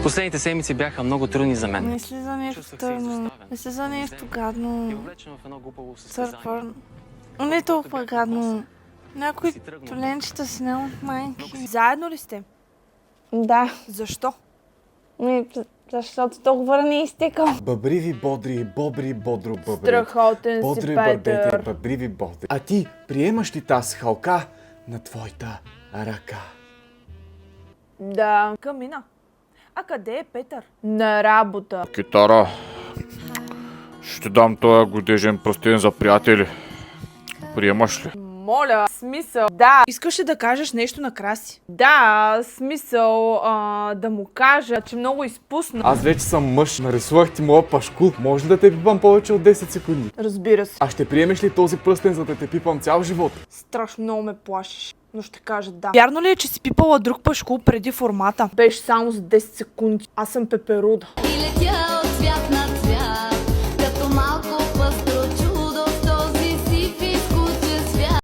Последните седмици бяха много трудни за мен. Мисли за нещо тъмно. Мисли за нещо гадно. И облечено в едно глупаво състезание. Църква. Не толкова гадно. Някои толенчета си не от майки. Заедно ли сте? Да. Защо? Защото договора не е изтекал. Бъбриви бодри, бобри бодро бъбри. Страхотен си, Бодри Петър. бърбети, бъбриви бодри. А ти приемаш ли тази халка на твоята ръка? Да. Камина. А къде е Петър? На работа. Китара, ще дам този годежен пръстен за приятели. Приемаш ли? Моля, смисъл. Да. Искаш ли да кажеш нещо на Краси? Да, смисъл да му кажа, че много изпусна. Аз вече съм мъж. Нарисувах ти моя пашкул. Може ли да те пипам повече от 10 секунди? Разбира се. А ще приемеш ли този пръстен, за да те пипам цял живот? Страшно много ме плашиш. Но ще кажа да. Вярно ли е, че си пипала друг пашкул преди формата? Беше само за 10 секунди. Аз съм пеперуда. И летя